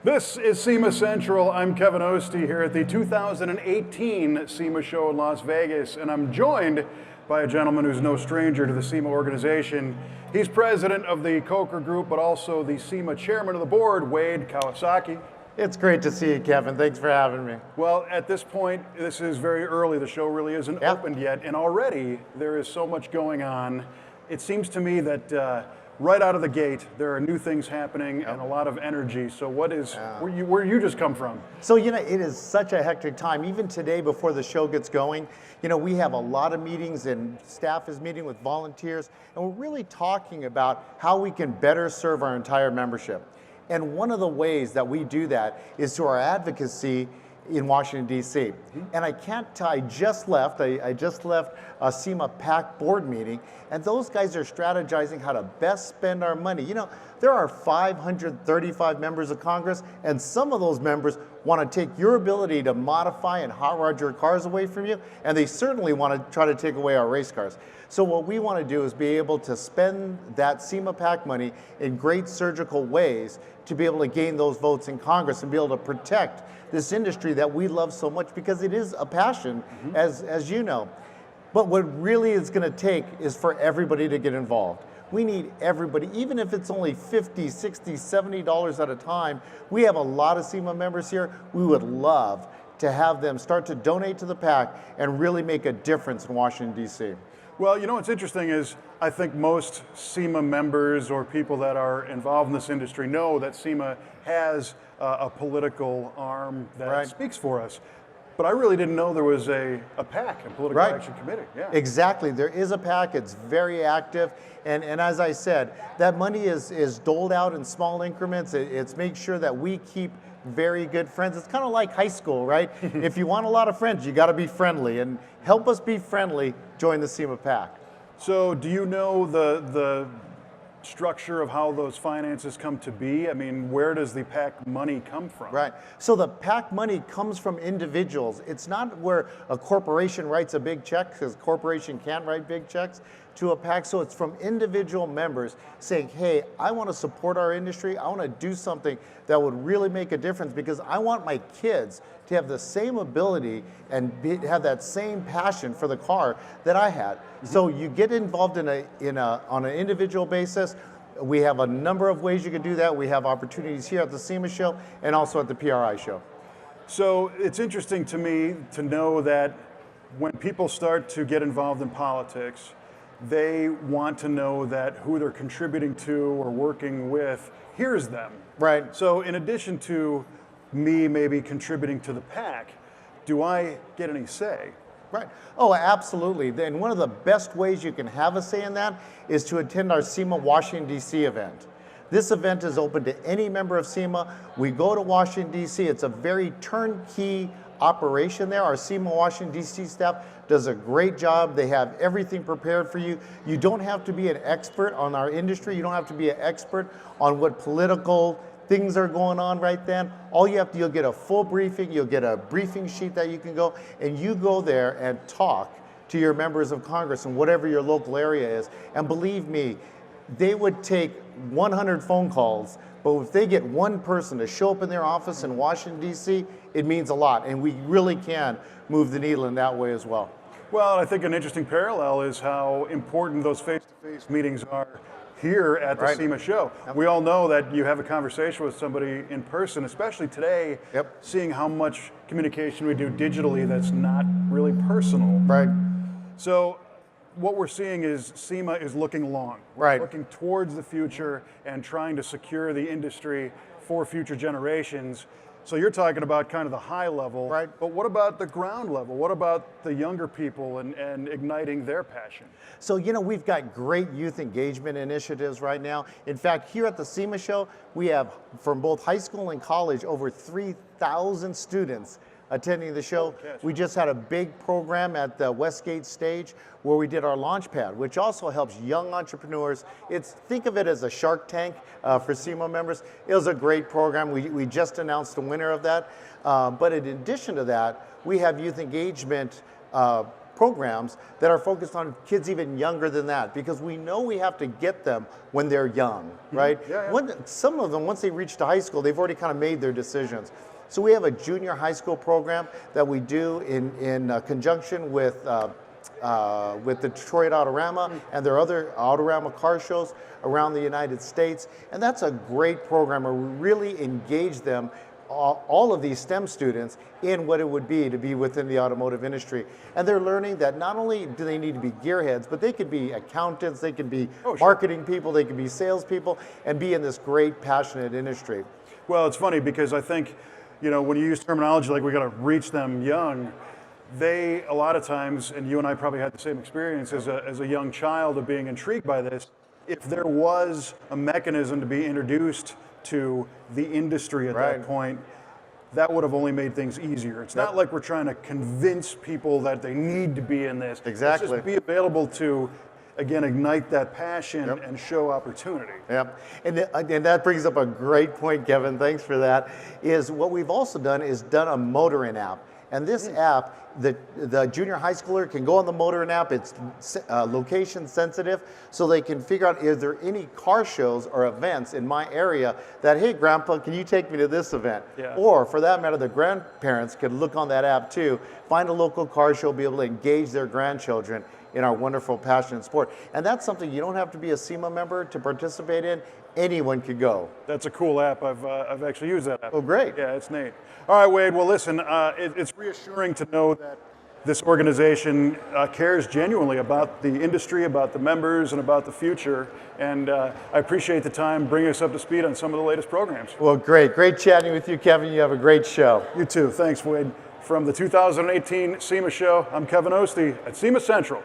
This is SEMA Central. I'm Kevin Ostie here at the 2018 SEMA show in Las Vegas, and I'm joined by a gentleman who's no stranger to the SEMA organization. He's president of the Coker Group, but also the SEMA chairman of the board, Wade Kawasaki. It's great to see you, Kevin. Thanks for having me. Well, at this point, this is very early. The show really isn't opened yet, and already there is so much going on. It seems to me that right out of the gate, there are new things happening and a lot of energy. So where you just come from? So, it is such a hectic time. Even today, before the show gets going, we have a lot of meetings and staff is meeting with volunteers, and we're really talking about how we can better serve our entire membership. And one of the ways that we do that is through our advocacy in Washington, D.C. And I can't tell, I just left a SEMA PAC board meeting, and those guys are strategizing how to best spend our money. There are 535 members of Congress, and some of those members want to take your ability to modify and hot rod your cars away from you, and they certainly want to try to take away our race cars. So what we want to do is be able to spend that SEMA PAC money in great surgical ways to be able to gain those votes in Congress and be able to protect this industry that we love so much, because it is a passion, as you know. But what really is going to take is for everybody to get involved. We need everybody, even if it's only $50, $60, $70 at a time. We have a lot of SEMA members here. We would love to have them start to donate to the PAC and really make a difference in Washington, D.C. Well, what's interesting is I think most SEMA members or people that are involved in this industry know that SEMA has a political arm that speaks for us. But I really didn't know there was a PAC, a Political Action Committee. Yeah. Exactly. There is a PAC. It's very active. And as I said, that money is doled out in small increments. It's make sure that we keep very good friends. It's kind of like high school, right? If you want a lot of friends, you got to be friendly. And help us be friendly, join the SEMA PAC. So do you know the structure of how those finances come to be? I mean, where does the PAC money come from? Right. So the PAC money comes from individuals. It's not where a corporation writes a big check, because a corporation can't write big checks to a PAC. So it's from individual members saying, hey, I want to support our industry. I want to do something that would really make a difference, because I want my kids to have the same ability and have that same passion for the car that I had. So you get involved on an individual basis. We have a number of ways you can do that. We have opportunities here at the SEMA show and also at the PRI show. So it's interesting to me to know that when people start to get involved in politics, they want to know that who they're contributing to or working with hears them. Right. So in addition to me maybe contributing to the PAC, do I get any say? Right. Oh, absolutely. And one of the best ways you can have a say in that is to attend our SEMA Washington, D.C. event. This event is open to any member of SEMA. We go to Washington, D.C. It's a very turnkey operation there. Our SEMA Washington, D.C. staff does a great job. They have everything prepared for you. You don't have to be an expert on our industry. You don't have to be an expert on what political things are going on right then. You'll get a full briefing, you'll get a briefing sheet that you can go, and you go there and talk to your members of Congress in whatever your local area is. And believe me, they would take 100 phone calls, but if they get one person to show up in their office in Washington, D.C., it means a lot, and we really can move the needle in that way as well. Well, I think an interesting parallel is how important those face-to-face meetings are here at the SEMA show. We all know that you have a conversation with somebody in person, especially today, seeing how much communication we do digitally that's not really personal. Right. So what we're seeing is SEMA is looking long. Right. Looking towards the future and trying to secure the industry for future generations. So you're talking about kind of the high level, right? But what about the ground level? What about the younger people and igniting their passion? So, we've got great youth engagement initiatives right now. In fact, here at the SEMA show, we have, from both high school and college, over 3,000 students attending the show. We just had a big program at the Westgate stage where we did our launch pad, which also helps young entrepreneurs. Think of it as a Shark Tank for SEMA members. It was a great program. We just announced the winner of that. But in addition to that, we have youth engagement programs that are focused on kids even younger than that, because we know we have to get them when they're young, right? Yeah, yeah. Some of them, once they reach to high school, they've already kind of made their decisions. So we have a junior high school program that we do in conjunction with the Detroit Autorama and their other Autorama car shows around the United States. And that's a great program where we really engage them, all of these STEM students, in what it would be to be within the automotive industry. And they're learning that not only do they need to be gearheads, but they could be accountants, they could be marketing people, they could be salespeople, and be in this great, passionate industry. Well, it's funny because I think, you know, when you use terminology like we got to reach them young, they, a lot of times, and you and I probably had the same experience as a young child of being intrigued by this, if there was a mechanism to be introduced to the industry at that point, that would have only made things easier. It's not like we're trying to convince people that they need to be in this. Exactly. It's just be available to, again, ignite that passion and show opportunity. Yep, and that brings up a great point, Kevin. Thanks for that. Is what we've also done is done a motoring app. And this app, the junior high schooler can go on the motoring app. It's location sensitive, so they can figure out, is there any car shows or events in my area that, hey, Grandpa, can you take me to this event? Yeah. Or for that matter, the grandparents could look on that app too, find a local car show, be able to engage their grandchildren in our wonderful, passionate sport. And that's something you don't have to be a SEMA member to participate in. Anyone could go. That's a cool app. I've actually used that app. Oh, great. Yeah, it's neat. All right, Wade. Well, listen, it's reassuring to know that this organization cares genuinely about the industry, about the members, and about the future. And I appreciate the time bringing us up to speed on some of the latest programs. Well, great. Great chatting with you, Kevin. You have a great show. You too. Thanks, Wade. From the 2018 SEMA show, I'm Kevin Ostie at SEMA Central.